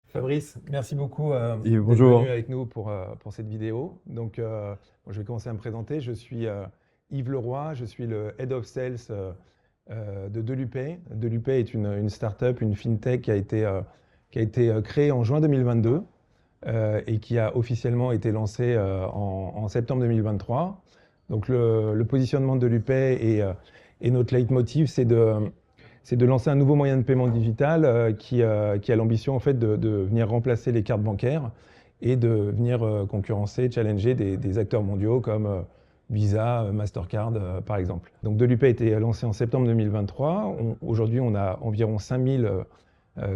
Fabrice, merci beaucoup Et d'être bonjour. venu avec nous pour cette vidéo. Donc, je vais commencer à me présenter. Je suis Yves Leroy, je suis le Head of Sales de Delupay. Delupay est une start-up, une fintech qui a été créée en juin 2022 et qui a officiellement été lancée en septembre 2023. Donc, le positionnement de Delupay et notre leitmotiv, c'est de lancer un nouveau moyen de paiement digital qui a l'ambition en fait de venir remplacer les cartes bancaires et de venir concurrencer, challenger des acteurs mondiaux comme Visa, Mastercard par exemple. Donc Delupay a été lancé en septembre 2023. Aujourd'hui, on a environ 5000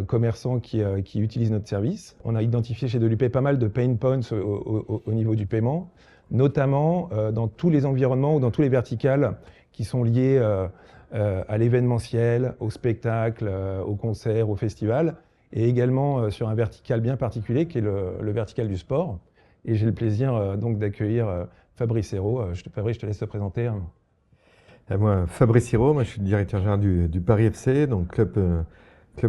commerçants qui utilisent notre service. On a identifié chez Delupay pas mal de pain points au niveau du paiement, notamment dans tous les environnements ou dans tous les verticales qui sont liés à l'événementiel, au spectacle, au concert, au festival, et également sur un vertical bien particulier qui est le vertical du sport. Et j'ai le plaisir donc d'accueillir Fabrice Hérault. Fabrice, je te laisse te présenter. Et moi, Fabrice Hiro, moi je suis le directeur général du Paris FC, donc club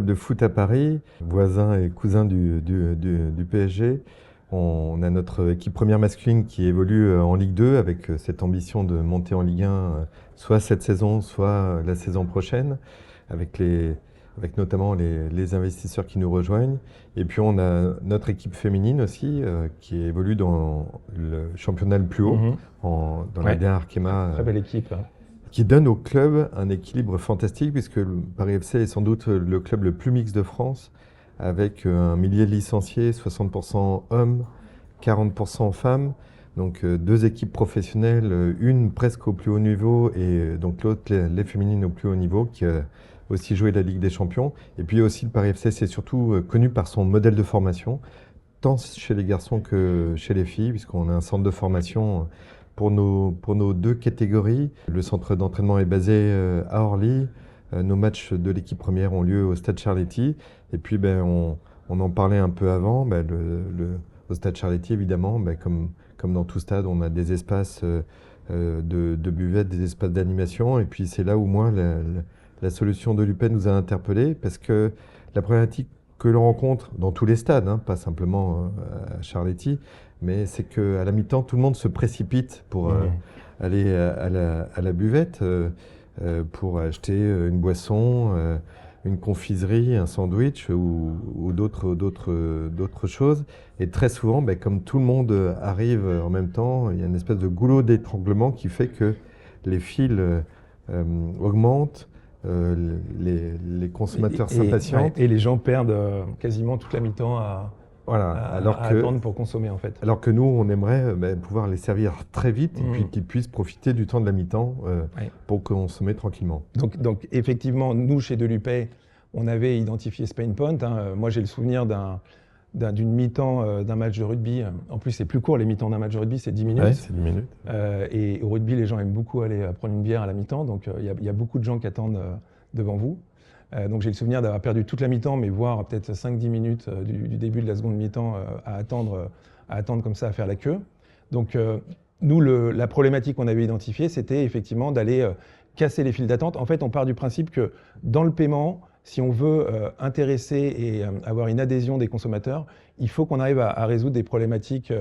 de foot à Paris, voisin et cousin du PSG. On a notre équipe première masculine qui évolue en Ligue 2 avec cette ambition de monter en Ligue 1 soit cette saison, soit la saison prochaine, avec notamment les investisseurs qui nous rejoignent. Et puis on a notre équipe féminine aussi qui évolue dans le championnat le plus haut, dans la Ouais. Ligue 1 Arkema. Très belle équipe. Qui donne au club un équilibre fantastique, puisque le Paris FC est sans doute le club le plus mixte de France, avec un millier de licenciés, 60% hommes, 40% femmes. Donc deux équipes professionnelles, une presque au plus haut niveau et donc l'autre, les féminines au plus haut niveau, qui a aussi joué la Ligue des Champions. Et puis aussi le Paris FC, c'est surtout connu par son modèle de formation, tant chez les garçons que chez les filles, puisqu'on a un centre de formation pour nos deux catégories. Le centre d'entraînement est basé à Orly. Nos matchs de l'équipe première ont lieu au Stade Charletti. Et puis, on en parlait un peu avant. Au Stade Charletti, évidemment, comme dans tout stade, on a des espaces de buvette, des espaces d'animation. Et puis, c'est là où moi, la solution de Delupay nous a interpellés, parce que la problématique que l'on rencontre dans tous les stades, pas simplement à Charletti, mais c'est qu'à la mi-temps, tout le monde se précipite pour aller à la buvette, pour acheter une boisson, une confiserie, un sandwich ou d'autres choses. Et très souvent, comme tout le monde arrive en même temps, il y a une espèce de goulot d'étranglement qui fait que les files augmentent. Les consommateurs s'impatientent. Et les gens perdent quasiment toute la mi-temps à attendre pour consommer en fait. Alors que nous, on aimerait pouvoir les servir très vite et puis qu'ils puissent profiter du temps de la mi-temps pour consommer tranquillement. Donc effectivement, nous chez Delupay, on avait identifié ce pain point. Moi, j'ai le souvenir d'une mi-temps d'un match de rugby. En plus, c'est plus court les mi-temps d'un match de rugby, c'est 10 minutes. Ouais, c'est 10 minutes. Et au rugby, les gens aiment beaucoup aller prendre une bière à la mi-temps. Donc il y a beaucoup de gens qui attendent devant vous. Donc j'ai le souvenir d'avoir perdu toute la mi-temps, mais voire peut-être 5-10 minutes du début de la seconde mi-temps à attendre comme ça, à faire la queue. Donc nous, la problématique qu'on avait identifiée, c'était effectivement d'aller casser les files d'attente. En fait, on part du principe que dans le paiement, si on veut intéresser et avoir une adhésion des consommateurs, il faut qu'on arrive à résoudre des problématiques,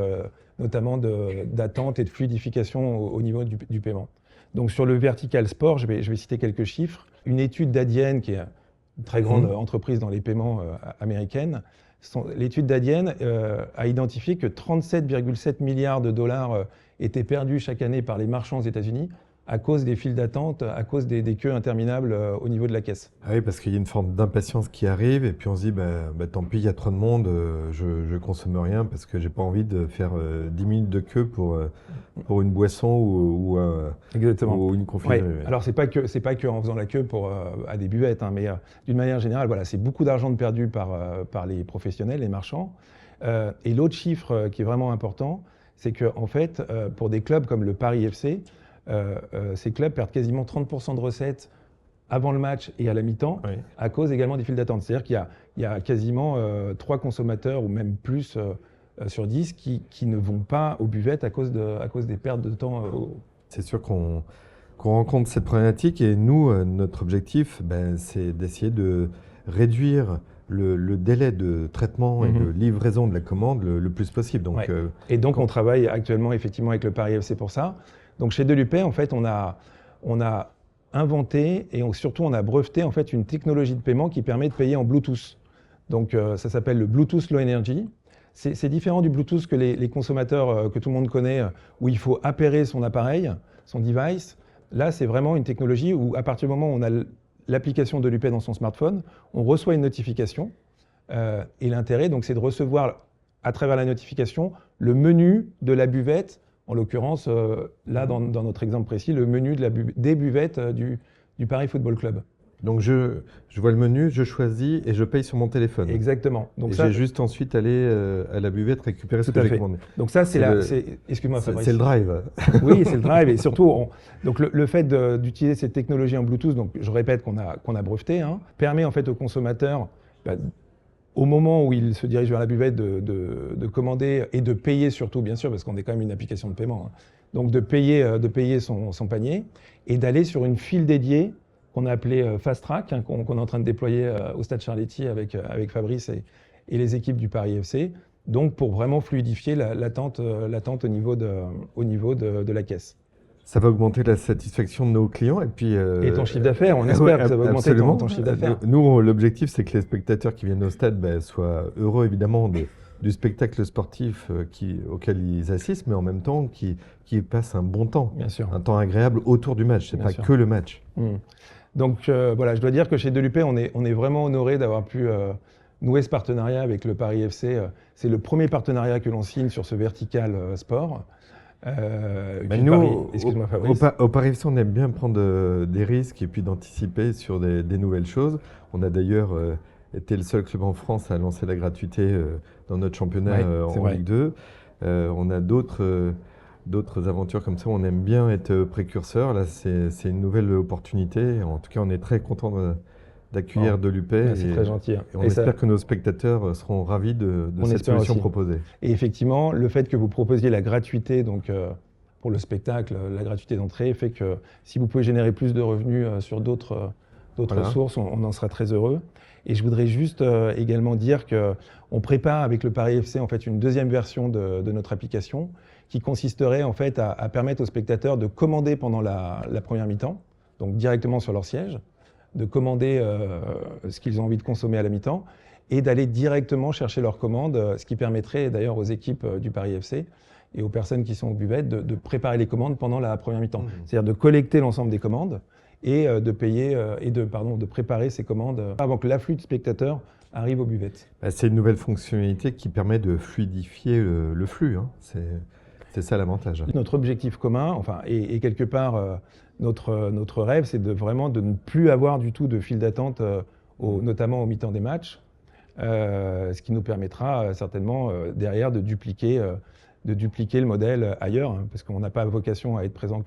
notamment d'attente et de fluidification au niveau du paiement. Donc sur le vertical sport, je vais citer quelques chiffres. Une étude d'Adyen, qui est une très grande entreprise dans les paiements américaines, l'étude d'Adyen a identifié que 37,7 milliards de dollars étaient perdus chaque année par les marchands aux États-Unis à cause des files d'attente, à cause des queues interminables au niveau de la caisse. Ah oui, parce qu'il y a une forme d'impatience qui arrive et puis on se dit, tant pis, il y a trop de monde, je ne consomme rien parce que j'ai pas envie de faire 10 minutes de queue pour une boisson ou une confiserie. Ouais. Alors c'est pas que en faisant la queue à des buvettes, mais d'une manière générale, voilà, c'est beaucoup d'argent de perdu par les professionnels, les marchands. Et l'autre chiffre qui est vraiment important, c'est que en fait, pour des clubs comme le Paris FC, ces clubs perdent quasiment 30% de recettes avant le match et à la mi-temps, à cause également des files d'attente. C'est-à-dire qu'il y a quasiment 3 consommateurs ou même plus sur 10 qui ne vont pas aux buvettes à cause des pertes de temps. C'est sûr qu'on qu'on rencontre cette problématique et nous, notre objectif, c'est d'essayer de réduire le délai de traitement et de livraison de la commande le plus possible. Donc, Ouais. Et donc, on travaille actuellement effectivement avec le Paris FC pour ça. Donc, chez Delupay, en fait, on a inventé et surtout on a breveté en fait une technologie de paiement qui permet de payer en Bluetooth. Donc, ça s'appelle le Bluetooth Low Energy. C'est différent du Bluetooth que les consommateurs, que tout le monde connaît, où il faut appairer son appareil, son device. Là, c'est vraiment une technologie où, à partir du moment où on a l'application de Delupay dans son smartphone, on reçoit une notification. Et l'intérêt, donc, c'est de recevoir, à travers la notification, le menu de la buvette. En l'occurrence, là, dans notre exemple précis, le menu des buvettes du Paris Football Club. Donc je vois le menu, je choisis et je paye sur mon téléphone. Exactement. Donc et ça, j'ai juste ensuite aller à la buvette récupérer ce tout que à j'ai fait. commandé. Donc ça, excuse-moi Fabrice. C'est le drive. Oui, c'est le drive. Et surtout, donc le fait d'utiliser cette technologie en Bluetooth, donc je répète qu'on a breveté, permet en fait au consommateur, au moment où il se dirige vers la buvette, de commander et de payer surtout, bien sûr, parce qu'on est quand même une application de paiement, donc de payer son panier et d'aller sur une file dédiée qu'on a appelée Fast Track, qu'on est en train de déployer au Stade Charletti avec Fabrice et les équipes du Paris FC, donc pour vraiment fluidifier l'attente au niveau de la caisse. Ça va augmenter la satisfaction de nos clients et puis… Et ton chiffre d'affaires, on espère que ça va augmenter ton chiffre d'affaires. Nous, l'objectif, c'est que les spectateurs qui viennent au stade soient heureux, évidemment, du spectacle sportif auquel ils assistent, mais en même temps, qui passent un bon temps, Bien sûr. Un temps agréable autour du match. Ce n'est pas que le match. Donc voilà, je dois dire que chez Delupay, on est vraiment honoré d'avoir pu nouer ce partenariat avec le Paris FC. C'est le premier partenariat que l'on signe sur ce vertical sport. Nous, excuse-moi Fabrice. Au Paris FC, on aime bien prendre des risques et puis d'anticiper sur des nouvelles choses. On a d'ailleurs été le seul club en France à lancer la gratuité dans notre championnat en Ligue 2. On a d'autres aventures comme ça. On aime bien être précurseur. Là, c'est une nouvelle opportunité. En tout cas, on est très content d'accueillir Delupay. C'est très gentil. Et on espère que nos spectateurs seront ravis de cette solution proposée. Et effectivement, le fait que vous proposiez la gratuité donc, pour le spectacle, la gratuité d'entrée, fait que si vous pouvez générer plus de revenus sur d'autres sources, on en sera très heureux. Et je voudrais juste également dire qu'on prépare avec le Paris FC en fait, une deuxième version de notre application qui consisterait en fait, à permettre aux spectateurs de commander pendant la première mi-temps, donc directement sur leur siège, de commander ce qu'ils ont envie de consommer à la mi-temps et d'aller directement chercher leur commande, ce qui permettrait d'ailleurs aux équipes du Paris FC et aux personnes qui sont aux buvettes de préparer les commandes pendant la première mi-temps. C'est-à-dire de collecter l'ensemble des commandes et de payer de préparer ces commandes avant que l'afflux de spectateurs arrive aux buvettes. C'est une nouvelle fonctionnalité qui permet de fluidifier le flux. C'est ça l'avantage. Notre objectif commun, et quelque part notre rêve, c'est de ne plus avoir du tout de file d'attente, notamment au mi-temps des matchs, ce qui nous permettra certainement derrière de dupliquer le modèle ailleurs, parce qu'on n'a pas vocation à être présent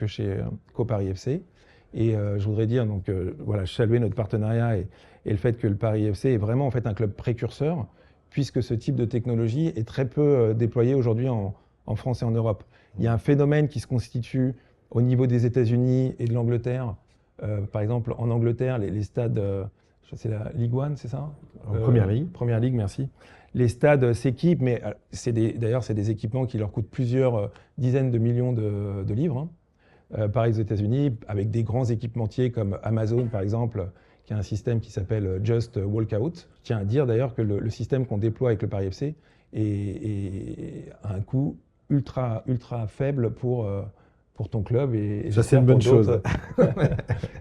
qu'au Paris FC. Et je voudrais dire, saluer notre partenariat et le fait que le Paris FC est vraiment en fait un club précurseur, puisque ce type de technologie est très peu déployé aujourd'hui en France et en Europe. Il y a un phénomène qui se constitue au niveau des États-Unis et de l'Angleterre. Par exemple, en Angleterre, les stades, c'est la Ligue 1, c'est ça? Première Ligue. Première Ligue, merci. Les stades s'équipent, mais d'ailleurs, c'est des équipements qui leur coûtent plusieurs dizaines de millions de livres. Pareil aux États-Unis, avec des grands équipementiers comme Amazon, par exemple, qui a un système qui s'appelle Just Walkout. Je tiens à dire d'ailleurs que le système qu'on déploie avec le Paris FC est à un coût ultra faible pour ton club et ça c'est une bonne chose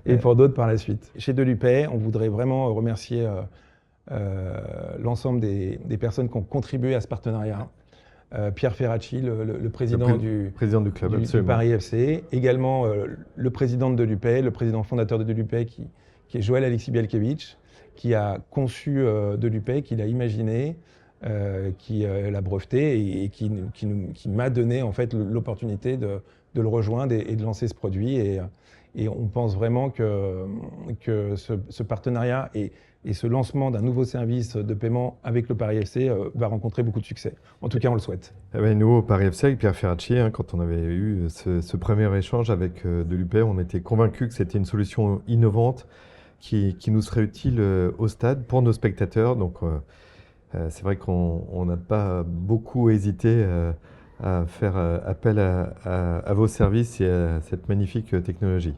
et pour d'autres par la suite. Chez Delupay, on voudrait vraiment remercier l'ensemble des personnes qui ont contribué à ce partenariat. Pierre Ferracci, le président du club, du Paris FC, également le président de Delupay, le président fondateur de Delupay qui est Joël Alexis Bielkiewicz, qui a conçu Delupay, qui l'a imaginé, qui l'a breveté et qui m'a donné en fait l'opportunité de le rejoindre et de lancer ce produit. Et Et on pense vraiment que ce partenariat et ce lancement d'un nouveau service de paiement avec le Paris FC va rencontrer beaucoup de succès. En tout cas, on le souhaite. Eh ben, nous, au Paris FC, avec Pierre Ferracci, quand on avait eu ce premier échange avec de l'UP, on était convaincus que c'était une solution innovante qui nous serait utile au stade pour nos spectateurs. Donc, c'est vrai qu'on n'a pas beaucoup hésité à faire appel à vos services et à cette magnifique technologie.